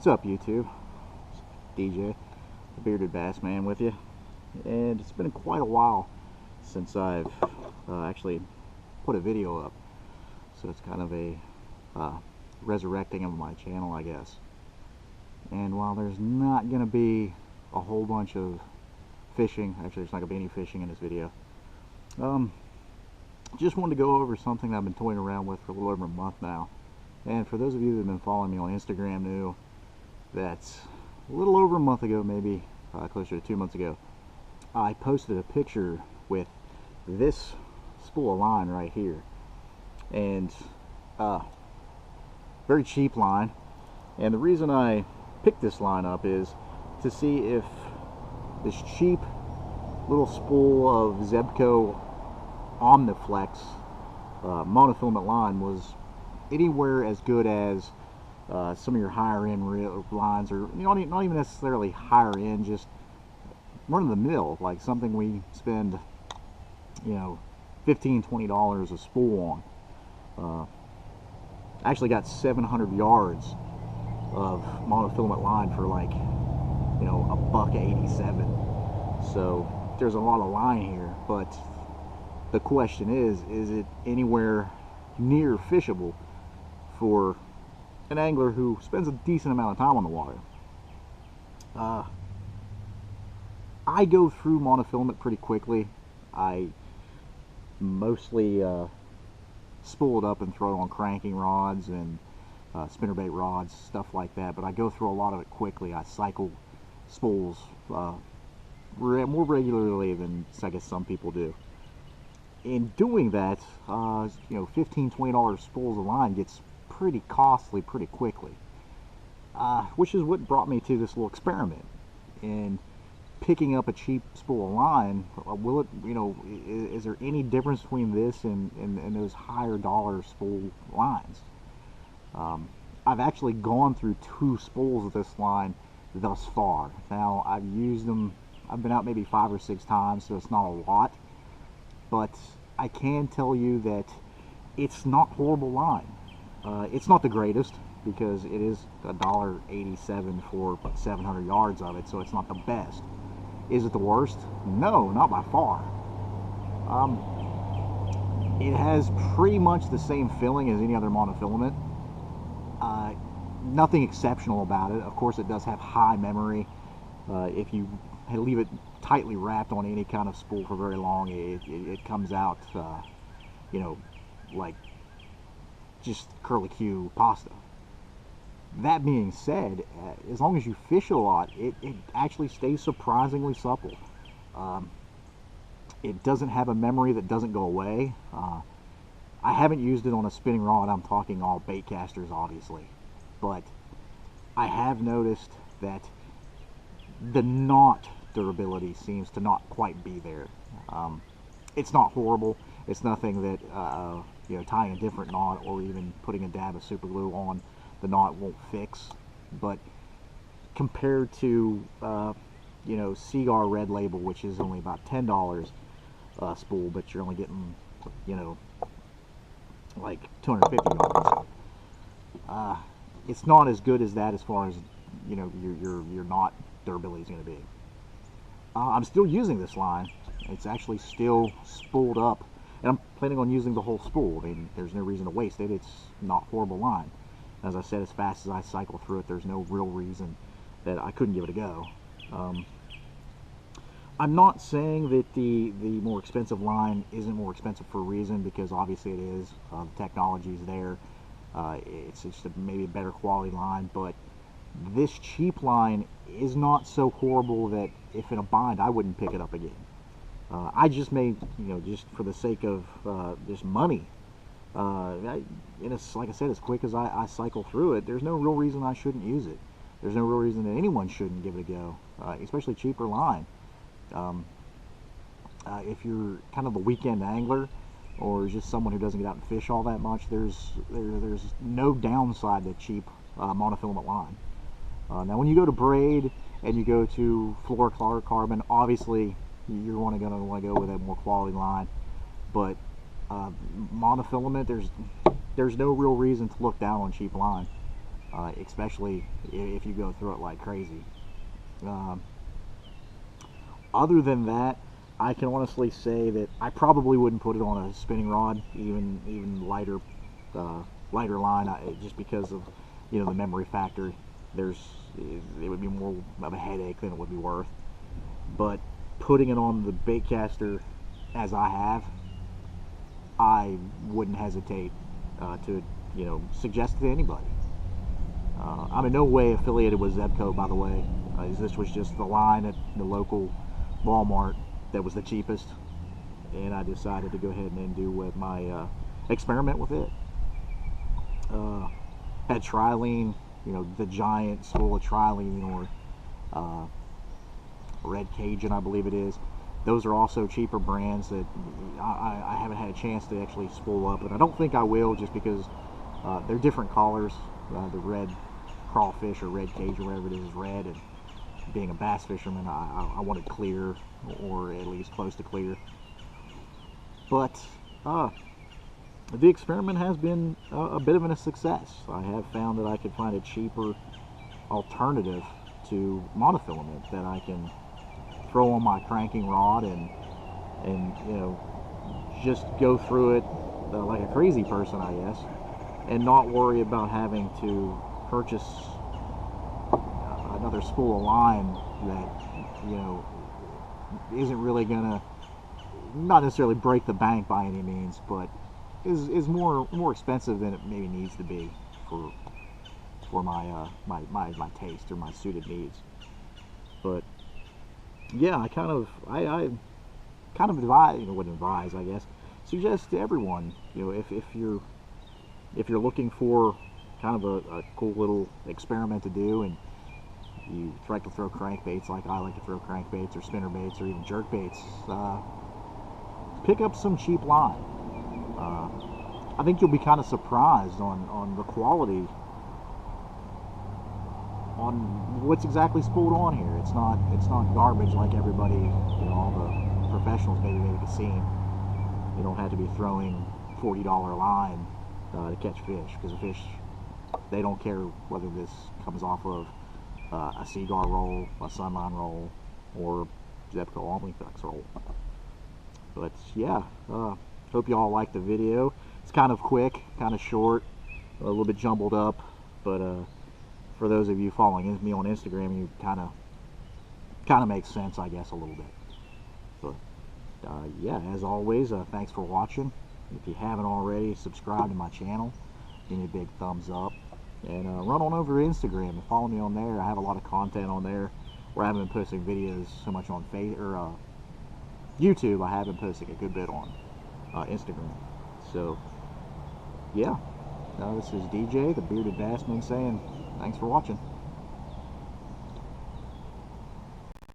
What's up, YouTube? It's DJ, the Bearded Bass Man, with you. And it's been quite a while since I've actually put a video up, so it's kind of a resurrecting of my channel, I guess. And while there's not going to be a whole bunch of fishing, actually there's not going to be any fishing in this video, just wanted to go over something that I've been toying around with for a little over a month now. And for those of you that have been following me on Instagram knew that a little over a month ago, maybe closer to 2 months ago, I posted a picture with this spool of line right here. And very cheap line. And the reason I picked this line up is to see if this cheap little spool of Zebco Omniflex monofilament line was anywhere as good as some of your higher end lines, or not even necessarily higher end, just run of the mill, like something we spend $15–20 a spool on. Actually got 700 yards of monofilament line for like $1.87. So there's a lot of line here, but the question is it anywhere near fishable for an angler who spends a decent amount of time on the water? I go through monofilament pretty quickly. I mostly spool it up and throw it on cranking rods and spinnerbait rods, stuff like that, but I go through a lot of it quickly. I cycle spools more regularly than I guess some people do. In doing that, $15–20 spools of line gets pretty costly pretty quickly, which is what brought me to this little experiment in picking up a cheap spool of line. Will it, is there any difference between this and those higher dollar spool lines? I've actually gone through 2 spools of this line thus far. Now, I've used them, I've been out maybe 5 or 6 times, so it's not a lot, but I can tell you that it's not horrible line. It's not the greatest, because it is $1.87 for 700 yards of it, so it's not the best. Is it the worst? No, not by far. It has pretty much the same filling as any other monofilament. Nothing exceptional about it. Of course, it does have high memory. If you leave it tightly wrapped on any kind of spool for very long, it comes out, like just curlicue pasta. That being said, as long as you fish a lot, it actually stays surprisingly supple. It doesn't have a memory that doesn't go away. I haven't used it on a spinning rod. I'm talking all bait casters, obviously. But I have noticed that the knot durability seems to not quite be there. It's not horrible. It's nothing that tying a different knot or even putting a dab of super glue on the knot won't fix. But compared to Seagar Red Label, which is only about $10 a spool, but you're only getting like 250 yards. It's not as good as that as far as your knot durability is going to be. I'm still using this line. It's actually still spooled up, and I'm planning on using the whole spool. I mean, there's no reason to waste it. It's not horrible line. As I said, as fast as I cycle through it, there's no real reason that I couldn't give it a go. I'm not saying that the more expensive line isn't more expensive for a reason, because obviously it is. The technology is there. It's just maybe a better quality line, but this cheap line is not so horrible that if in a bind I wouldn't pick it up again. I just may, just for the sake of just money, like I said, as quick as I cycle through it, there's no real reason I shouldn't use it. There's no real reason that anyone shouldn't give it a go, especially cheaper line. If you're kind of a weekend angler, or just someone who doesn't get out and fish all that much, there's no downside to cheap monofilament line. Now, when you go to braid and you go to fluorocarbon, obviously you're going to want to go with a more quality line. But monofilament, there's no real reason to look down on cheap line. especially if you go through it like crazy. Other than that, I can honestly say that I probably wouldn't put it on a spinning rod, even lighter line, just because of the memory factor. It would be more of a headache than it would be worth. But putting it on the bait caster as I have, I wouldn't hesitate to suggest it to anybody. I'm in no way affiliated with Zebco, by the way. This was just the line at the local Walmart that was the cheapest, and I decided to go ahead and do with my experiment with it. Had trilene, the giant spool of trilene, or Red Cajun, I believe it is. Those are also cheaper brands that I haven't had a chance to actually spool up, and I don't think I will, just because they're different colors. The red crawfish or red cajun, whatever it is red, and being a bass fisherman, I wanted clear, or at least close to clear. But the experiment has been a bit of a success. I have found that I could find a cheaper alternative to monofilament that I can throw on my cranking rod and just go through it like a crazy person, I guess, and not worry about having to purchase another spool of line that isn't really gonna, not necessarily break the bank by any means, but is more expensive than it maybe needs to be for my my taste or my suited needs. But yeah, I kind of advise, wouldn't advise, I guess, suggest to everyone, if you're looking for kind of a cool little experiment to do, and you like to throw crankbaits like I like to throw crankbaits, or spinner baits, or even jerk baits, pick up some cheap line. I think you'll be kind of surprised on the quality, on what's exactly spooled on here. It's not garbage like everybody, all the professionals maybe have seen. You don't have to be throwing $40 line to catch fish, because the fish, they don't care whether this comes off of a Seaguar roll, a Sunline roll, or Zebco Omniflex roll. But yeah, hope you all liked the video. It's kind of quick, kind of short, a little bit jumbled up, but for those of you following me on Instagram, you kind of makes sense, I guess, a little bit. But yeah, as always, thanks for watching. If you haven't already, subscribe to my channel, give me a big thumbs up, and run on over to Instagram and follow me on there. I have a lot of content on there, where I haven't been posting videos so much on YouTube. I have been posting a good bit on Instagram. So yeah, this is DJ, the Bearded Bassman, saying thanks for watching.